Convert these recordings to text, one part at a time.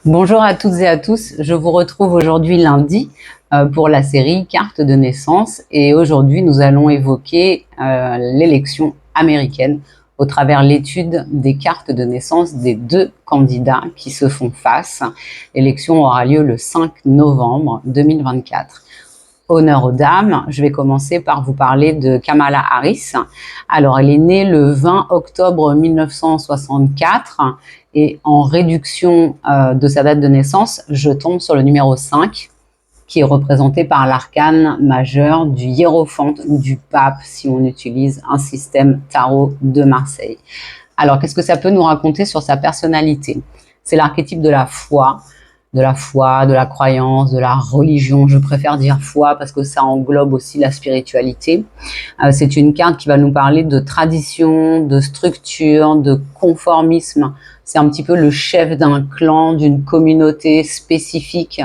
Bonjour à toutes et à tous, je vous retrouve aujourd'hui lundi pour la série Cartes de naissance et aujourd'hui nous allons évoquer l'élection américaine au travers l'étude des cartes de naissance des deux candidats qui se font face. L'élection aura lieu le 5 novembre 2024. Honneur aux dames, je vais commencer par vous parler de Kamala Harris. Alors, elle est née le 20 octobre 1964 et en réduction de sa date de naissance, je tombe sur le numéro 5 qui est représenté par l'arcane majeur du hiérophante ou du pape si on utilise un système tarot de Marseille. Alors, qu'est-ce que ça peut nous raconter sur sa personnalité? C'est l'archétype de la foi, de la croyance, de la religion. Je préfère dire foi parce que ça englobe aussi la spiritualité. C'est une carte qui va nous parler de tradition, de structure, de conformisme. C'est un petit peu le chef d'un clan, d'une communauté spécifique.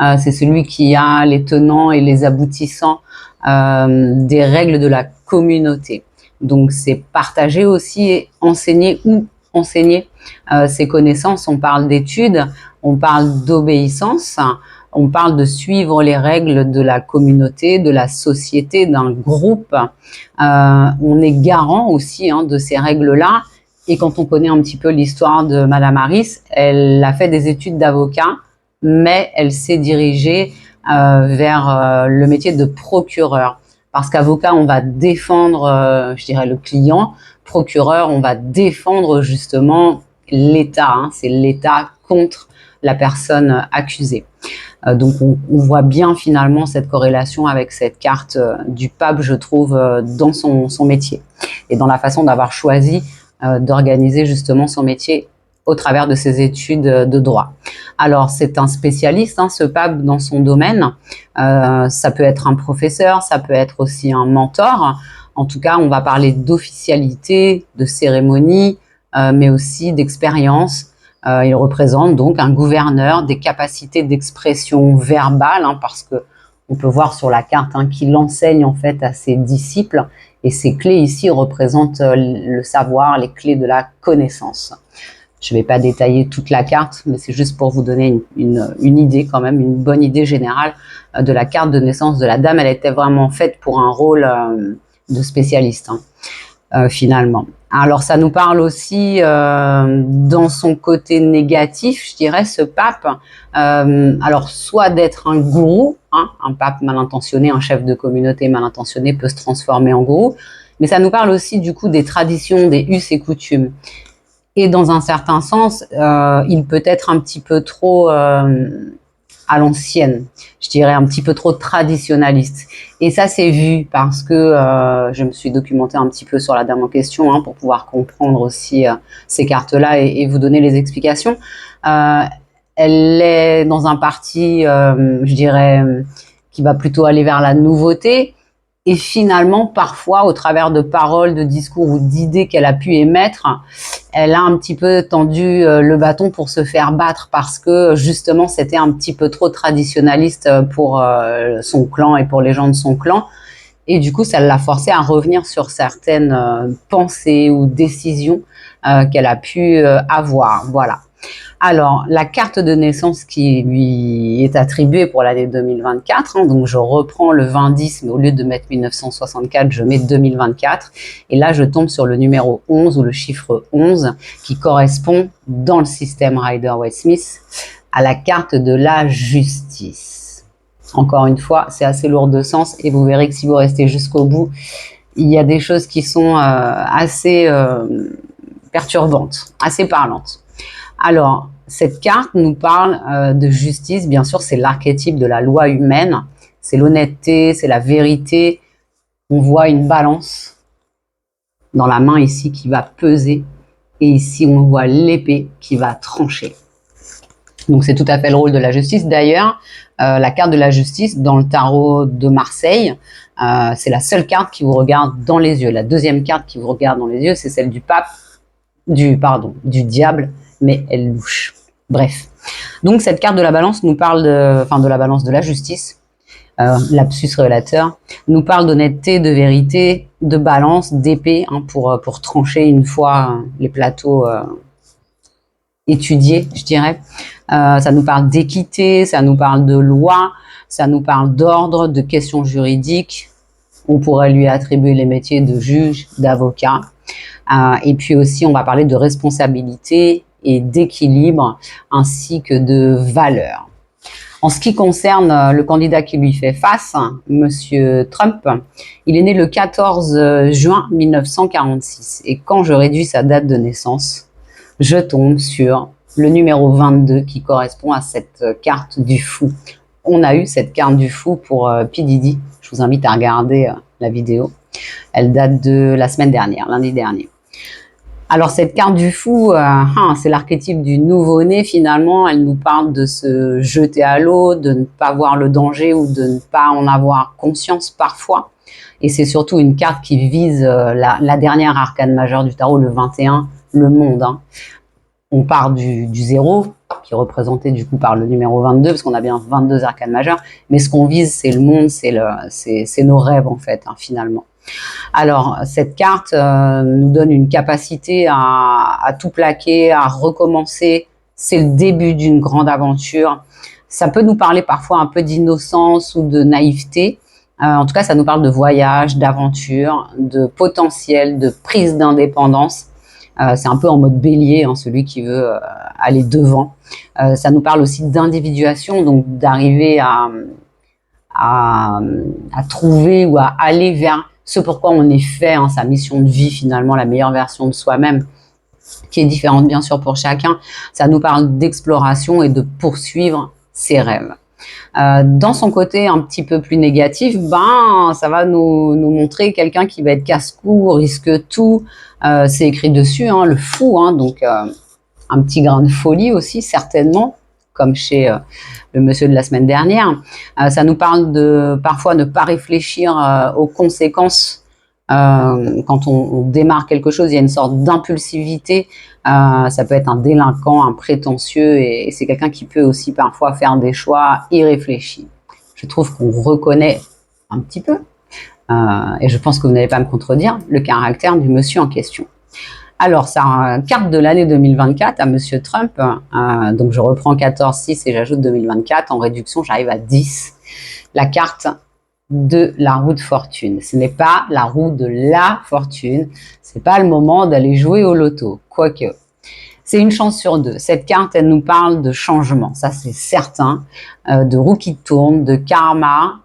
C'est celui qui a les tenants et les aboutissants des règles de la communauté. Donc c'est partager aussi et enseigner ou enseigner ses connaissances. On parle d'études, on parle d'obéissance, on parle de suivre les règles de la communauté, de la société, d'un groupe. On est garant aussi de ces règles-là. Et quand on connaît un petit peu l'histoire de Madame Harris, elle a fait des études d'avocat, mais elle s'est dirigée vers le métier de procureur. Parce qu'avocat, on va défendre, je dirais, le client. Procureur, on va défendre justement l'État. C'est l'État contre la personne accusée. Donc on voit bien finalement cette corrélation avec cette carte du pape, je trouve, dans son métier et dans la façon d'avoir choisi d'organiser justement son métier au travers de ses études de droit. Alors c'est un spécialiste, ce pape, dans son domaine. Ça peut être un professeur, ça peut être aussi un mentor. En tout cas, on va parler d'officialité, de cérémonie, mais aussi d'expérience. Il représente donc un gouverneur des capacités d'expression verbale, parce que on peut voir sur la carte qu'il enseigne en fait à ses disciples. Et ces clés ici représentent le savoir, les clés de la connaissance. Je ne vais pas détailler toute la carte, mais c'est juste pour vous donner une idée quand même, une bonne idée générale de la carte de naissance de la dame. Elle était vraiment faite pour un rôle de spécialiste, finalement. Alors ça nous parle aussi dans son côté négatif, je dirais, ce pape. Alors soit d'être un gourou, un pape mal intentionné, un chef de communauté mal intentionné peut se transformer en gourou, mais ça nous parle aussi du coup des traditions, des us et coutumes. Et dans un certain sens, il peut être un petit peu trop à l'ancienne, je dirais un petit peu trop traditionnaliste. Et ça, c'est vu parce que je me suis documentée un petit peu sur la dame en question pour pouvoir comprendre aussi ces cartes-là et vous donner les explications. Elle est dans un parti, je dirais, qui va plutôt aller vers la nouveauté. Et finalement, parfois, au travers de paroles, de discours ou d'idées qu'elle a pu émettre, elle a un petit peu tendu le bâton pour se faire battre parce que justement, c'était un petit peu trop traditionnaliste pour son clan et pour les gens de son clan. Et du coup, ça l'a forcé à revenir sur certaines pensées ou décisions qu'elle a pu avoir. Voilà. Alors, la carte de naissance qui lui est attribuée pour l'année 2024, donc je reprends le 2010, mais au lieu de mettre 1964, je mets 2024. Et là, je tombe sur le numéro 11 ou le chiffre 11 qui correspond dans le système Rider-Waite-Smith à la carte de la justice. Encore une fois, c'est assez lourd de sens et vous verrez que si vous restez jusqu'au bout, il y a des choses qui sont assez perturbantes, assez parlantes. Alors, cette carte nous parle de justice. Bien sûr, c'est l'archétype de la loi humaine. C'est l'honnêteté, c'est la vérité. On voit une balance dans la main ici qui va peser. Et ici, on voit l'épée qui va trancher. Donc, c'est tout à fait le rôle de la justice. D'ailleurs, la carte de la justice dans le tarot de Marseille, c'est la seule carte qui vous regarde dans les yeux. La deuxième carte qui vous regarde dans les yeux, c'est celle du pape, du diable, mais elle louche. Bref. Donc, cette carte de la balance nous parle de la balance de la justice, lapsus révélateur, nous parle d'honnêteté, de vérité, de balance, d'épée, pour trancher une fois les plateaux étudiés, je dirais. Ça nous parle d'équité, ça nous parle de loi, ça nous parle d'ordre, de questions juridiques. On pourrait lui attribuer les métiers de juge, d'avocat. Et puis aussi, on va parler de responsabilité et d'équilibre, ainsi que de valeur. En ce qui concerne le candidat qui lui fait face, Monsieur Trump, il est né le 14 juin 1946. Et quand je réduis sa date de naissance, je tombe sur le numéro 22 qui correspond à cette carte du fou. On a eu cette carte du fou pour P. Diddy. Je vous invite à regarder la vidéo. Elle date de la semaine dernière, lundi dernier. Alors cette carte du fou, c'est l'archétype du nouveau-né finalement. Elle nous parle de se jeter à l'eau, de ne pas voir le danger ou de ne pas en avoir conscience parfois. Et c'est surtout une carte qui vise la dernière arcane majeure du tarot, le 21, le monde. On part du 0, qui est représenté du coup par le numéro 22, parce qu'on a bien 22 arcanes majeures. Mais ce qu'on vise, c'est le monde, c'est nos rêves en fait, finalement. Alors, cette carte nous donne une capacité à tout plaquer, à recommencer. C'est le début d'une grande aventure. Ça peut nous parler parfois un peu d'innocence ou de naïveté. En tout cas, ça nous parle de voyage, d'aventure, de potentiel, de prise d'indépendance. C'est un peu en mode bélier, celui qui veut aller devant. Ça nous parle aussi d'individuation, donc d'arriver à trouver ou à aller vers ce pourquoi on est fait, sa mission de vie finalement, la meilleure version de soi-même, qui est différente bien sûr pour chacun. Ça nous parle d'exploration et de poursuivre ses rêves. Dans son côté un petit peu plus négatif, ça va nous montrer quelqu'un qui va être casse-cou, risque tout. C'est écrit dessus, le fou, donc un petit grain de folie aussi certainement, comme chez le monsieur de la semaine dernière. Ça nous parle de parfois ne pas réfléchir aux conséquences. Quand on démarre quelque chose, il y a une sorte d'impulsivité. Ça peut être un délinquant, un prétentieux, et c'est quelqu'un qui peut aussi parfois faire des choix irréfléchis. Je trouve qu'on reconnaît un petit peu, et je pense que vous n'allez pas me contredire, le caractère du monsieur en question. Alors, sa carte de l'année 2024 à Monsieur Trump, donc je reprends 14-6 et j'ajoute 2024, en réduction, j'arrive à 10. La carte de la roue de fortune. Ce n'est pas la roue de la fortune, c'est pas le moment d'aller jouer au loto, quoique. C'est une chance sur deux. Cette carte, elle nous parle de changement, ça c'est certain, de roue qui tourne, de karma.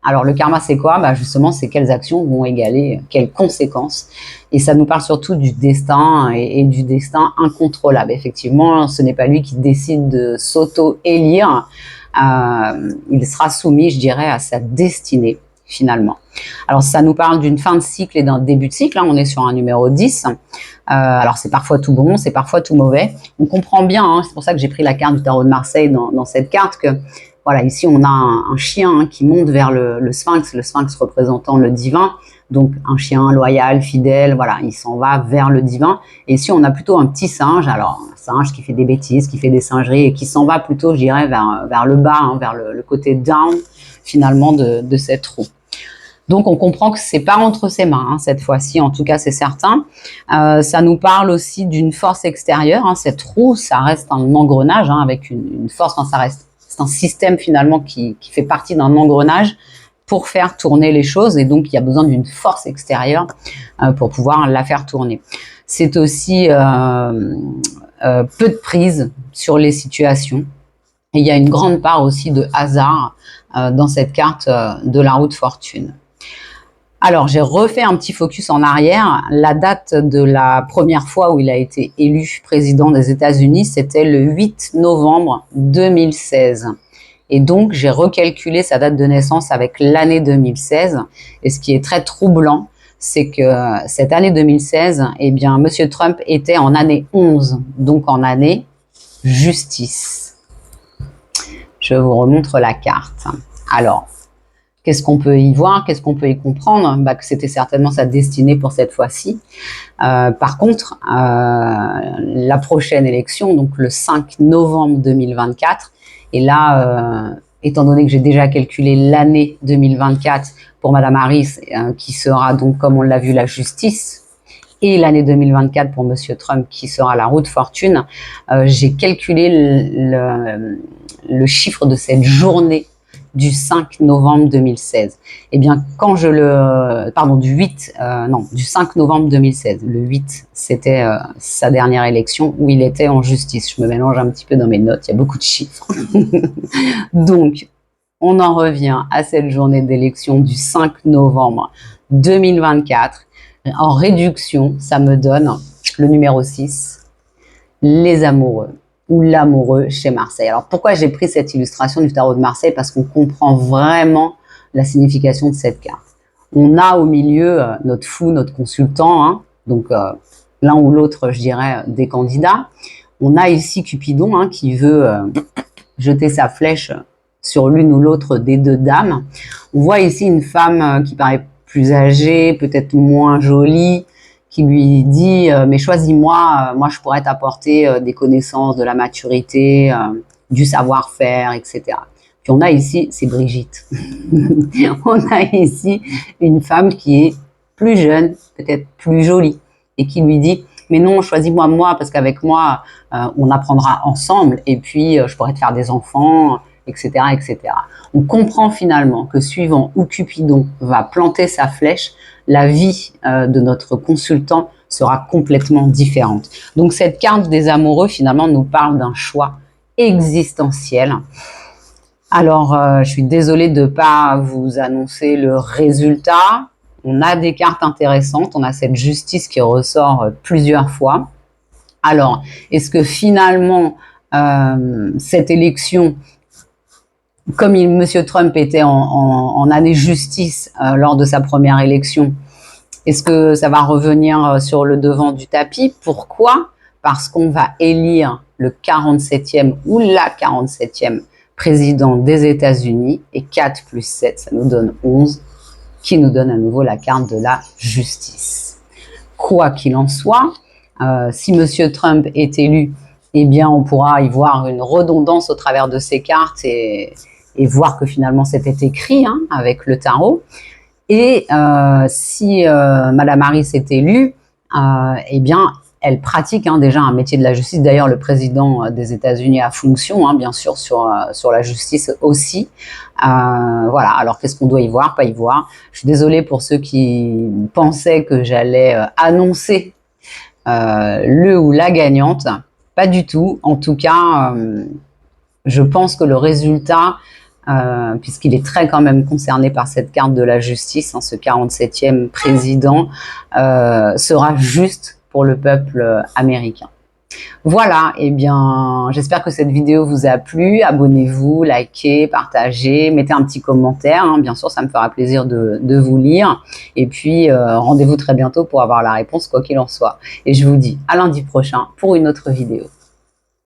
Alors le karma c'est quoi? Justement c'est quelles actions vont égaler quelles conséquences, et ça nous parle surtout du destin et du destin incontrôlable. Effectivement, ce n'est pas lui qui décide de s'auto-élire, il sera soumis, je dirais, à sa destinée finalement. Alors ça nous parle d'une fin de cycle et d'un début de cycle, on est sur un numéro 10. Alors c'est parfois tout bon, c'est parfois tout mauvais. On comprend bien, c'est pour ça que j'ai pris la carte du tarot de Marseille dans cette carte, que voilà, ici on a un chien qui monte vers le sphinx représentant le divin, donc un chien loyal, fidèle, voilà, il s'en va vers le divin. Et ici on a plutôt un petit singe, alors un singe qui fait des bêtises, qui fait des singeries et qui s'en va plutôt, je dirais, vers le bas, vers le côté down finalement de cette roue. Donc on comprend que c'est pas entre ses mains, cette fois-ci, en tout cas c'est certain. Ça nous parle aussi d'une force extérieure, cette roue, ça reste un engrenage avec une force, c'est un système finalement qui fait partie d'un engrenage pour faire tourner les choses, et donc il y a besoin d'une force extérieure pour pouvoir la faire tourner. C'est aussi peu de prise sur les situations, et il y a une grande part aussi de hasard dans cette carte de la roue de fortune. Alors, j'ai refait un petit focus en arrière. La date de la première fois où il a été élu président des États-Unis, c'était le 8 novembre 2016. Et donc, j'ai recalculé sa date de naissance avec l'année 2016. Et ce qui est très troublant, c'est que cette année 2016, eh bien, Monsieur Trump était en année 11, donc en année justice. Je vous remontre la carte. Alors, qu'est-ce qu'on peut y voir? Qu'est-ce qu'on peut y comprendre? Que c'était certainement sa destinée pour cette fois-ci. Par contre, la prochaine élection, donc le 5 novembre 2024, et là, étant donné que j'ai déjà calculé l'année 2024 pour Madame Harris, qui sera donc, comme on l'a vu, la justice, et l'année 2024 pour Monsieur Trump qui sera la roue de fortune, j'ai calculé le chiffre de cette journée du 5 novembre 2016. Eh bien, quand je du 5 novembre 2016. Le 8, c'était sa dernière élection où il était en justice. Je me mélange un petit peu dans mes notes, il y a beaucoup de chiffres. Donc, on en revient à cette journée d'élection du 5 novembre 2024. En réduction, ça me donne le numéro 6, les amoureux ou l'amoureux chez Marseille. Alors pourquoi j'ai pris cette illustration du tarot de Marseille? Parce qu'on comprend vraiment la signification de cette carte. On a au milieu notre fou, notre consultant, hein, donc l'un ou l'autre, je dirais, des candidats. On a ici Cupidon hein, qui veut jeter sa flèche sur l'une ou l'autre des deux dames. On voit ici une femme qui paraît plus âgée, peut-être moins jolie, qui lui dit mais choisis-moi, moi je pourrais t'apporter des connaissances, de la maturité, du savoir-faire, etc. Puis on a ici, c'est Brigitte. On a ici une femme qui est plus jeune, peut-être plus jolie, et qui lui dit mais non, choisis-moi moi, parce qu'avec moi, on apprendra ensemble, et puis je pourrais te faire des enfants, etc., etc. On comprend finalement que suivant où Cupidon va planter sa flèche, la vie de notre consultant sera complètement différente. Donc cette carte des amoureux finalement nous parle d'un choix existentiel. Alors je suis désolée de ne pas vous annoncer le résultat. On a des cartes intéressantes, on a cette justice qui ressort plusieurs fois. Alors, est-ce que finalement cette élection, comme M. Trump était en année justice lors de sa première élection, est-ce que ça va revenir sur le devant du tapis? Pourquoi? Parce qu'on va élire le 47e ou la 47e président des États-Unis, et 4 plus 7, ça nous donne 11, qui nous donne à nouveau la carte de la justice. Quoi qu'il en soit, si M. Trump est élu, eh bien on pourra y voir une redondance au travers de ces cartes et voir que finalement c'était écrit hein, avec le tarot. Et si Madame Harris est élue, eh bien elle pratique hein, déjà un métier de la justice. D'ailleurs, le président des États-Unis a fonction, hein, bien sûr, sur la justice aussi. Voilà, alors qu'est-ce qu'on doit y voir, pas y voir? Je suis désolée pour ceux qui pensaient que j'allais annoncer le ou la gagnante. Pas du tout. En tout cas, je pense que le résultat, puisqu'il est très quand même concerné par cette carte de la justice, hein, ce 47e président, sera juste pour le peuple américain. Voilà, et bien j'espère que cette vidéo vous a plu. Abonnez-vous, likez, partagez, mettez un petit commentaire, hein. Bien sûr ça me fera plaisir de vous lire, et puis rendez-vous très bientôt pour avoir la réponse quoi qu'il en soit. Et je vous dis à lundi prochain pour une autre vidéo.